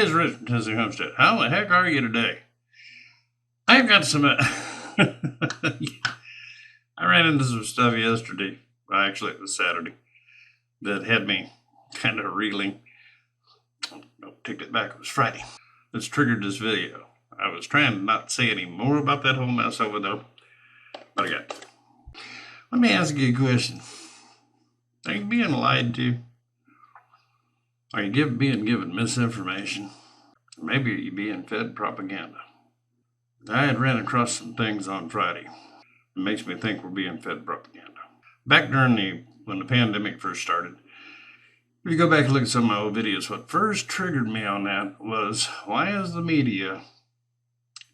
guys, Rich from Tennessee Homestead. How the heck are you today? I've got some. I ran into some stuff yesterday. Well, actually, it was Saturday. That had me kind of reeling. No, take it back. It was Friday. That's triggered this video. I was trying to not say any more about that whole mess over there, but I got to. Let me ask you a question. Are you being lied to? Are you being given misinformation? Maybe are you being fed propaganda? I had ran across some things on Friday. It makes me think we're being fed propaganda. Back when the pandemic first started, if you go back and look at some of my old videos, what first triggered me on that was, why is the media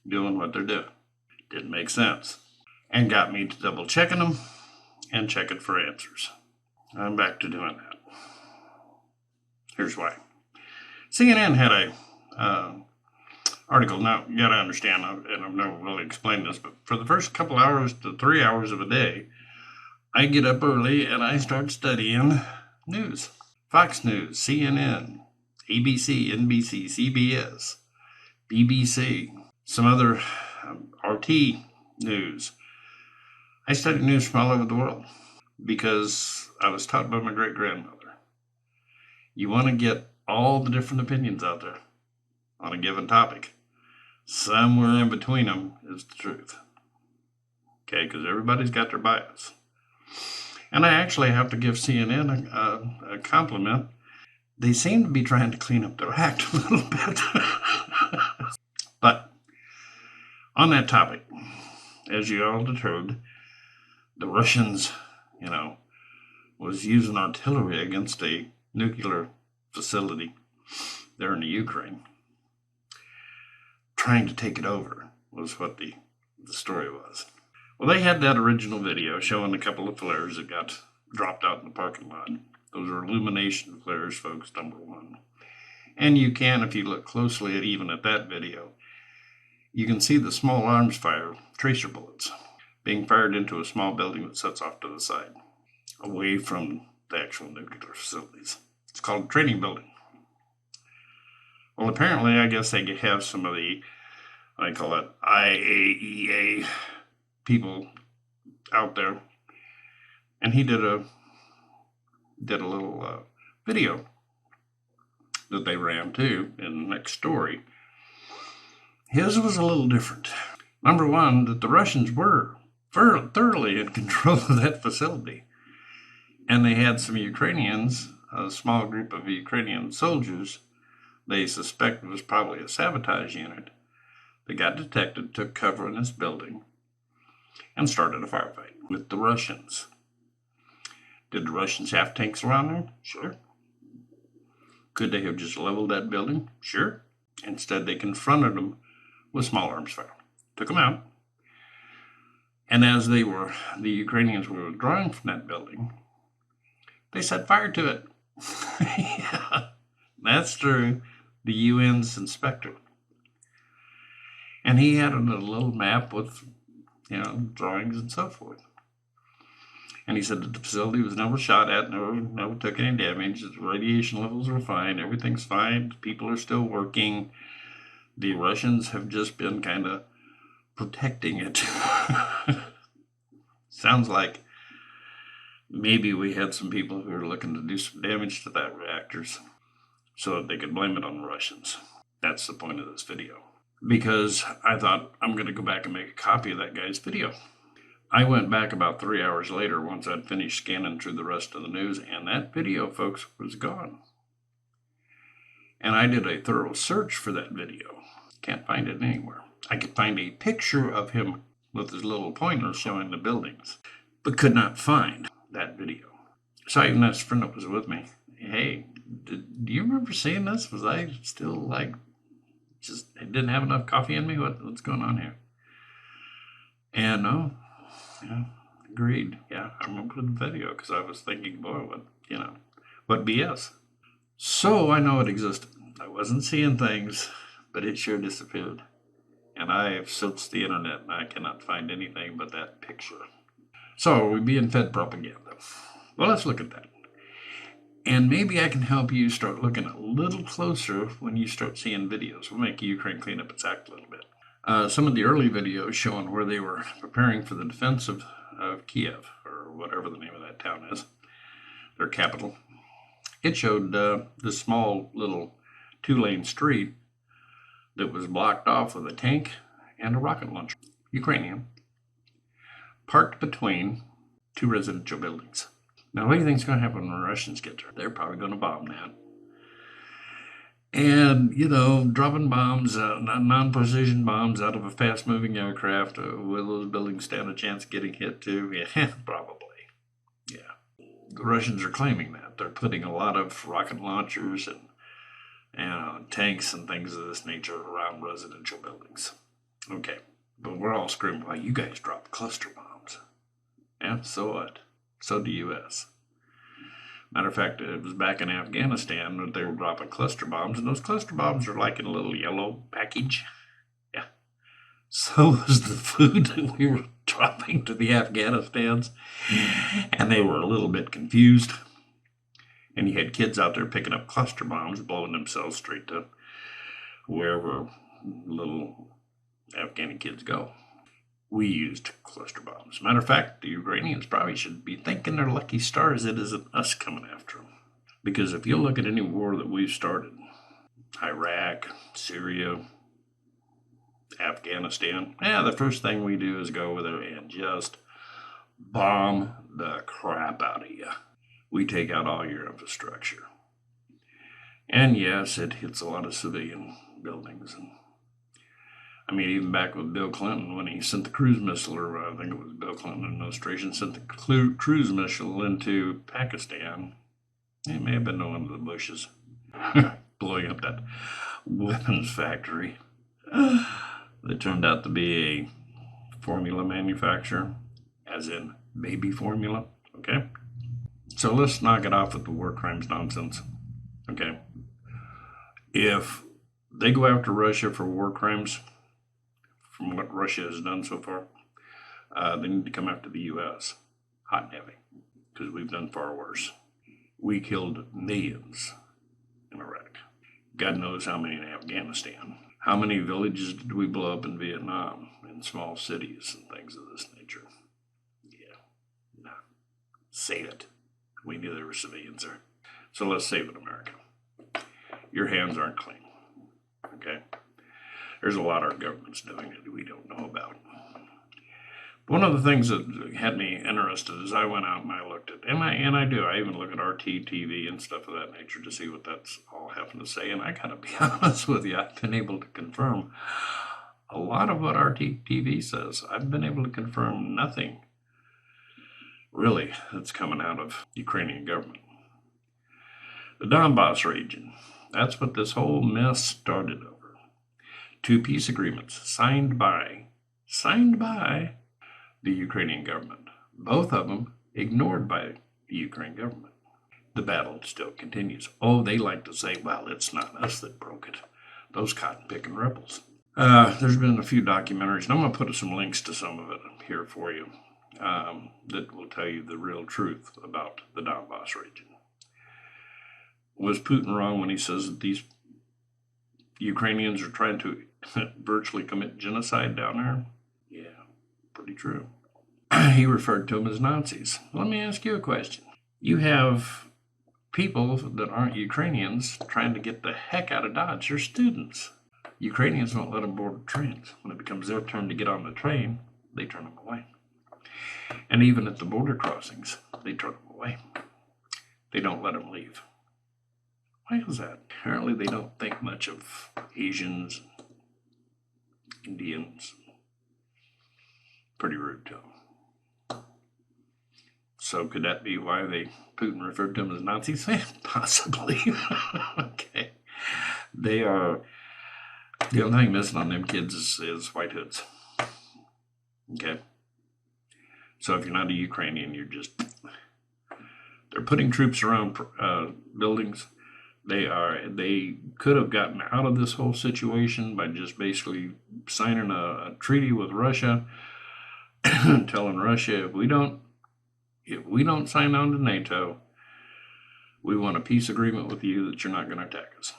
doing what they're doing? Didn't make sense. And got me to double checking them and checking for answers. I'm back to doing that. Here's why. CNN had a article. Now, you gotta understand, and I've never really explained this, but for the first couple hours to 3 hours of a day, I get up early and I start studying news. Fox News, CNN, ABC, NBC, CBS, BBC, some other RT news. I study news from all over the world because I was taught by my great-grandmother. You want to get all the different opinions out there on a given topic. Somewhere in between them is the truth. Okay, because everybody's got their bias. And I actually have to give CNN a compliment. They seem to be trying to clean up their act a little bit. But on that topic, as you all heard, the Russians, was using artillery against a nuclear facility there in the Ukraine. Trying to take it over was what the story was. Well, they had that original video showing a couple of flares that got dropped out in the parking lot. Those are illumination flares, folks, number one. And you can, if you look closely even at that video, you can see the small arms fire, tracer bullets, being fired into a small building that sets off to the side, away from the actual nuclear facilities. It's called a training building. Well, apparently, I guess they have some of the, I call it IAEA people out there, and he did a little video that they ran too in the next story. His was a little different. Number one, that the Russians were thoroughly in control of that facility, and they had some Ukrainians, a small group of Ukrainian soldiers they suspect was probably a sabotage unit that got detected, took cover in this building, and started a firefight with the Russians. Did the Russians have tanks around there? Sure. Could they have just leveled that building? Sure. Instead, they confronted them with small arms fire. Took them out. And as the Ukrainians were withdrawing from that building, they set fire to it. Yeah, that's true. The UN's inspector. And he had a little map with, drawings and so forth. And he said that the facility was never shot at, never took any damage. The radiation levels were fine. Everything's fine. People are still working. The Russians have just been kind of protecting it. Sounds like maybe we had some people who were looking to do some damage to that reactors so that they could blame it on the Russians. That's the point of this video. Because I thought, I'm going to go back and make a copy of that guy's video. I went back about 3 hours later once I'd finished scanning through the rest of the news, and that video, folks, was gone. And I did a thorough search for that video. Can't find it anywhere. I could find a picture of him with his little pointer showing the buildings, but could not find that video. So I even asked a friend that was with me, hey, do you remember seeing this? Was I still just didn't have enough coffee in me? What's going on here? And no, yeah, agreed. Yeah, I remember the video because I was thinking, boy, what BS. So I know it existed. I wasn't seeing things, but it sure disappeared. And I have searched the internet and I cannot find anything but that picture. So are we being fed propaganda? Well, let's look at that. And maybe I can help you start looking a little closer when you start seeing videos. We'll make Ukraine clean up its act a little bit. Some of the early videos showing where they were preparing for the defense of Kiev, or whatever the name of that town is, their capital. It showed this small little 2-lane street that was blocked off with a tank and a rocket launcher, Ukrainian, parked between 2 residential buildings. Now, what do you think is going to happen when the Russians get there? They're probably going to bomb that. And, dropping bombs, non-precision bombs out of a fast-moving aircraft, will those buildings stand a chance of getting hit too? Yeah, probably. Yeah. The Russians are claiming that. They're putting a lot of rocket launchers and tanks and things of this nature around residential buildings. Okay, but we're all screaming, well, you guys dropped cluster bombs. Yeah, so what? So do U.S. Matter of fact, it was back in Afghanistan that they were dropping cluster bombs, and those cluster bombs are like in a little yellow package. Yeah. So was the food that we were dropping to the Afghanistans, and they were a little bit confused. And you had kids out there picking up cluster bombs, blowing themselves straight to wherever little Afghani kids go. We used cluster bombs. Matter of fact, the Ukrainians probably should be thanking their lucky stars it isn't us coming after them. Because if you look at any war that we've started, Iraq, Syria, Afghanistan, the first thing we do is go over there and just bomb the crap out of you. We take out all your infrastructure. And yes, it hits a lot of civilian buildings. Even back with Bill Clinton, when he sent the cruise missile, or I think it was Bill Clinton administration, sent the cruise missile into Pakistan. It may have been one of the Bushes, blowing up that weapons factory. That turned out to be a formula manufacturer, as in baby formula, okay? So let's knock it off with the war crimes nonsense, okay? If they go after Russia for war crimes, from what Russia has done so far, they need to come after the U.S. hot and heavy, because we've done far worse. We killed millions in Iraq. God knows how many in Afghanistan. How many villages did we blow up in Vietnam, in small cities and things of this nature? Yeah, no. Save it. We knew there were civilians there. So let's save it, America. Your hands aren't clean, okay? There's a lot our government's doing that we don't know about. One of the things that had me interested is I went out and I looked at, I even look at RT TV and stuff of that nature to see what that's all having to say. And I gotta be honest with you, I've been able to confirm a lot of what RT TV says. I've been able to confirm nothing really that's coming out of Ukrainian government. The Donbas region, that's what this whole mess started over. 2 peace agreements signed by the Ukrainian government. Both of them ignored by the Ukraine government. The battle still continues. Oh, they like to say, well, it's not us that broke it. Those cotton-picking rebels. There's been a few documentaries, and I'm going to put some links to some of it here for you that will tell you the real truth about the Donbas region. Was Putin wrong when he says that these Ukrainians are trying to virtually commit genocide down there? Yeah, pretty true. He referred to them as Nazis. Let me ask you a question. You have people that aren't Ukrainians trying to get the heck out of Dodge. They're students. Ukrainians won't let them board trains. When it becomes their turn to get on the train, they turn them away. And even at the border crossings, they turn them away. They don't let them leave. Why is that? Apparently they don't think much of Asians, Indians. Pretty rude to them. So could that be why Putin referred to them as Nazis? Possibly. Okay. They are, the only thing missing on them kids is white hoods. Okay. So if you're not a Ukrainian, they're putting troops around buildings. They could have gotten out of this whole situation by just basically signing a treaty with Russia, telling Russia if we don't sign on to NATO, We want a peace agreement with you that you're not going to attack us.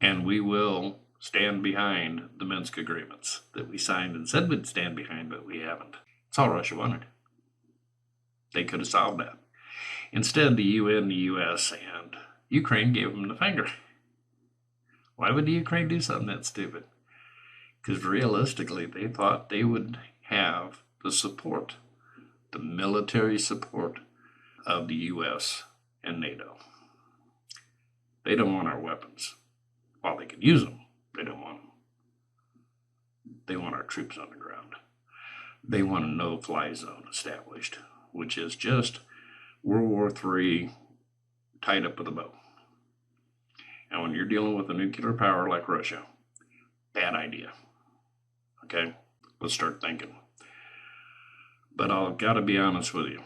And we will stand behind the Minsk agreements that we signed and said we'd stand behind, but we haven't. That's all Russia wanted. They could have solved that. Instead, the UN, the US, and Ukraine gave them the finger. Why would the Ukraine do something that stupid? Because realistically, they thought they would have the support, the military support of the US and NATO. They don't want our weapons. While they can use them, they don't want them. They want our troops on the ground. They want a no-fly zone established, which is just World War III tied up with a bow. And when you're dealing with a nuclear power like Russia, bad idea. Okay? Let's start thinking. But I've got to be honest with you.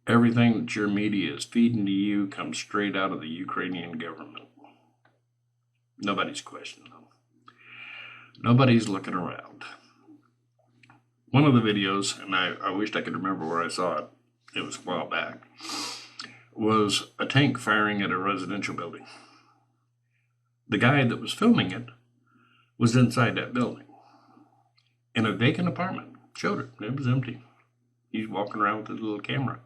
Everything that your media is feeding to you comes straight out of the Ukrainian government. Nobody's questioning them. Nobody's looking around. One of the videos, and I wished I could remember where I saw it, it was a while back, was a tank firing at a residential building. The guy that was filming it was inside that building. In a vacant apartment. Showed it. It was empty. He's walking around with his little camera.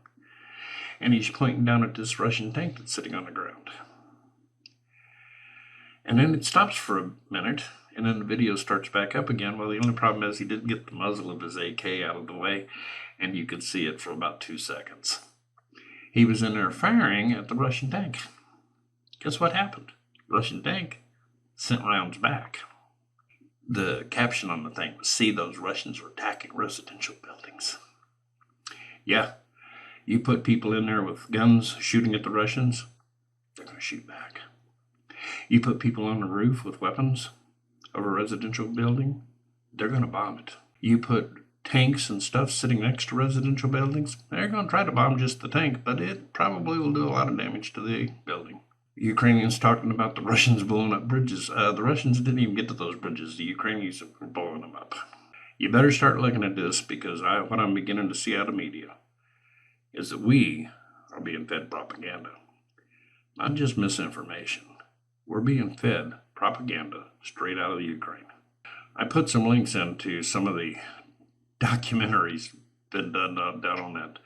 And he's pointing down at this Russian tank that's sitting on the ground. And then it stops for a minute, and then the video starts back up again. Well, the only problem is he didn't get the muzzle of his AK out of the way, and you could see it for about 2 seconds. He was in there firing at the Russian tank. Guess what happened? The Russian tank sent rounds back. The caption on the thing was, "See, those Russians are attacking residential buildings." Yeah, you put people in there with guns shooting at the Russians, they're going to shoot back. You put people on the roof with weapons of a residential building, they're going to bomb it. You put tanks and stuff sitting next to residential buildings, they're going to try to bomb just the tank, but it probably will do a lot of damage to the building. Ukrainians talking about the Russians blowing up bridges. The Russians didn't even get to those bridges. The Ukrainians were blowing them up. You better start looking at this, because what I'm beginning to see out of media is that we are being fed propaganda. Not just misinformation. We're being fed propaganda straight out of the Ukraine. I put some links into some of the documentaries that done down on that,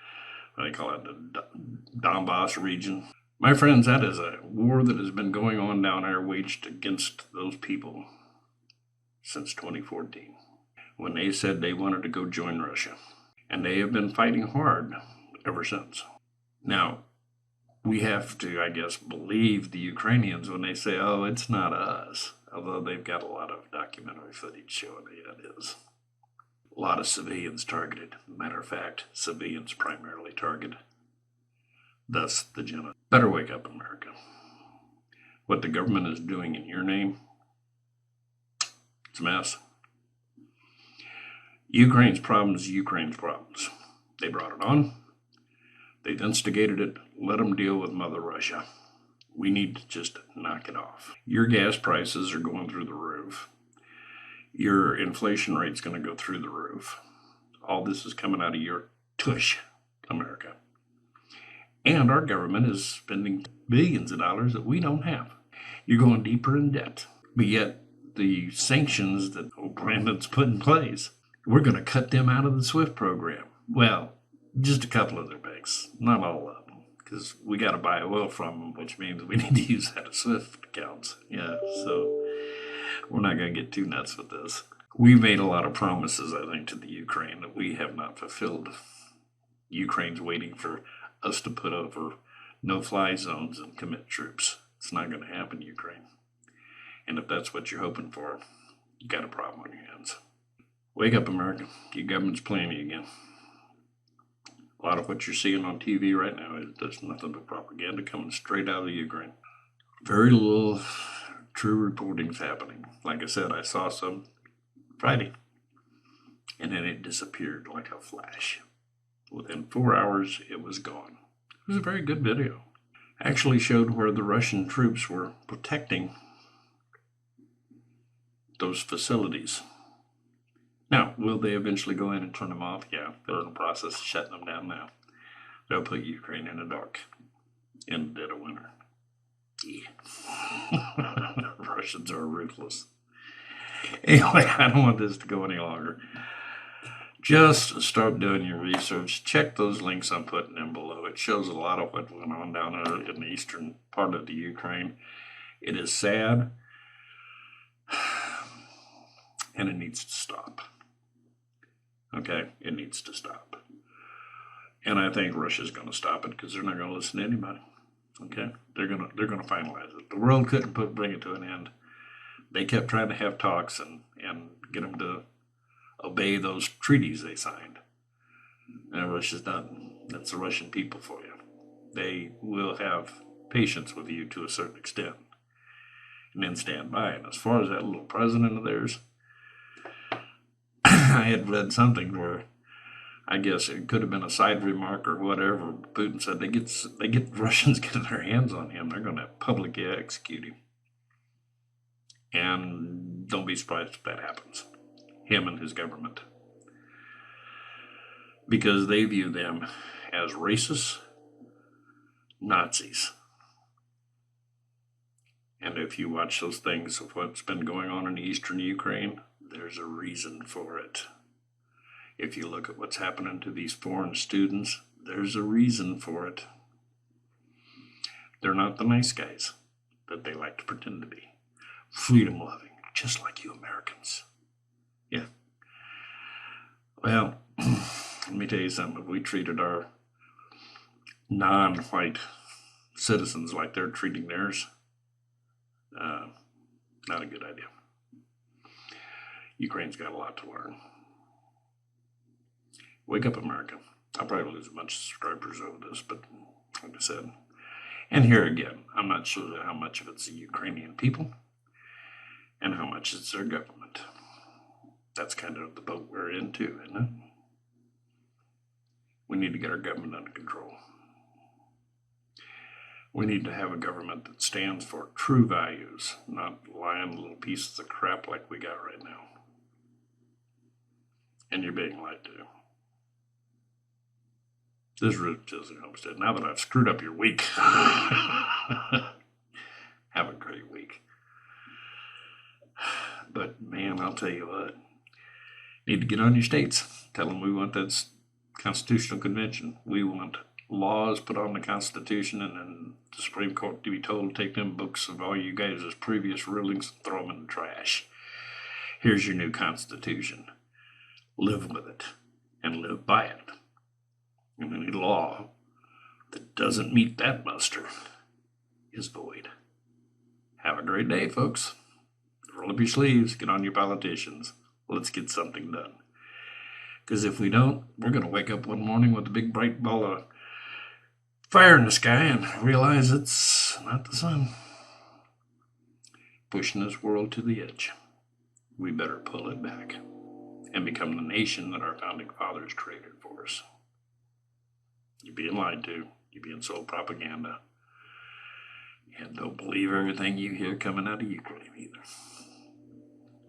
what they call it, the Donbas region. My friends, that is a war that has been going on down there, waged against those people since 2014, when they said they wanted to go join Russia. And they have been fighting hard ever since. Now, we have to, I guess, believe the Ukrainians when they say, oh, it's not us, although they've got a lot of documentary footage showing it is. A lot of civilians targeted. Matter of fact, civilians primarily targeted. Thus, the genocide. Better wake up, America. What the government is doing in your name, it's a mess. Ukraine's problems, Ukraine's problems. They brought it on. They've instigated it. Let them deal with Mother Russia. We need to just knock it off. Your gas prices are going through the roof. Your inflation rate's going to go through the roof. All this is coming out of your tush, America. And our government is spending billions of dollars that we don't have. You're going deeper in debt. But yet, the sanctions that old Brandon's put in place, we're going to cut them out of the SWIFT program. Well, just a couple of their banks, not all of them, because we got to buy oil from them, which means we need to use that as SWIFT accounts. Yeah, so we're not going to get too nuts with this. We made a lot of promises, I think, to the Ukraine that we have not fulfilled. Ukraine's waiting for us to put over no-fly zones and commit troops. It's not going to happen, Ukraine. And if that's what you're hoping for, you got a problem on your hands. Wake up, America. Your government's playing you again. A lot of what you're seeing on TV right now is just nothing but propaganda coming straight out of the Ukraine. Very little true reporting's happening. Like I said, I saw some Friday, and then it disappeared like a flash. Within 4 hours, it was gone. It was a very good video. Actually showed where the Russian troops were protecting those facilities. Now, will they eventually go in and turn them off? Yeah, they're in the process of shutting them down now. They'll put Ukraine in the dark. in the dead of winter. Yeah. Russians are ruthless. Anyway, I don't want this to go any longer. Just start doing your research. Check those links I'm putting in below. It shows a lot of what went on down there in the eastern part of the Ukraine. It is sad, and it needs to stop. Okay, it needs to stop. And I think Russia's going to stop it because they're not going to listen to anybody. Okay, they're going to finalize it. The world couldn't bring it to an end. They kept trying to have talks and get them to obey those treaties they signed. And Russia's done. That's the Russian people for you. They will have patience with you to a certain extent and then stand by. And as far as that little president of theirs, I had read something where I guess it could have been a side remark or whatever. Putin said they get Russians getting their hands on him, they're going to publicly execute him. And don't be surprised if that happens. Him and his government. Because they view them as racist Nazis. And if you watch those things of what's been going on in eastern Ukraine, there's a reason for it. If you look at what's happening to these foreign students, there's a reason for it. They're not the nice guys that they like to pretend to be. Freedom-loving, just like you Americans. Yeah. Well, let me tell you something. If we treated our non-white citizens like they're treating theirs, not a good idea. Ukraine's got a lot to learn. Wake up, America. I'll probably lose a bunch of subscribers over this, but like I said, and here again, I'm not sure how much of it's the Ukrainian people and how much it's their government. That's kind of the boat we're in too, isn't it? We need to get our government under control. We need to have a government that stands for true values, not lying little pieces of crap like we got right now. And you're being lied to. This is Disney Homestead. Now that I've screwed up your week, have a great week. But man, I'll tell you what, need to get on your states. Tell them we want that constitutional convention. We want laws put on the Constitution, and then the Supreme Court to be told to take them books of all you guys' previous rulings and throw them in the trash. Here's your new Constitution. Live with it and live by it. And any law that doesn't meet that muster is void. Have a great day, folks. Roll up your sleeves, get on your politicians. Let's get something done. Because if we don't, we're going to wake up one morning with a big bright ball of fire in the sky and realize it's not the sun. Pushing this world to the edge. We better pull it back and become the nation that our founding fathers created for us. You're being lied to. You're being sold propaganda. And don't believe everything you hear coming out of Ukraine either.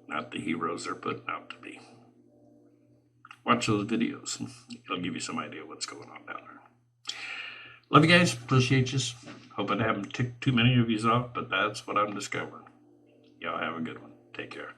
Not the heroes they're putting out to be. Watch those videos. It'll give you some idea what's going on down there. Love you guys. Appreciate you. Hope I haven't ticked too many of you off, but that's what I'm discovering. Y'all have a good one. Take care.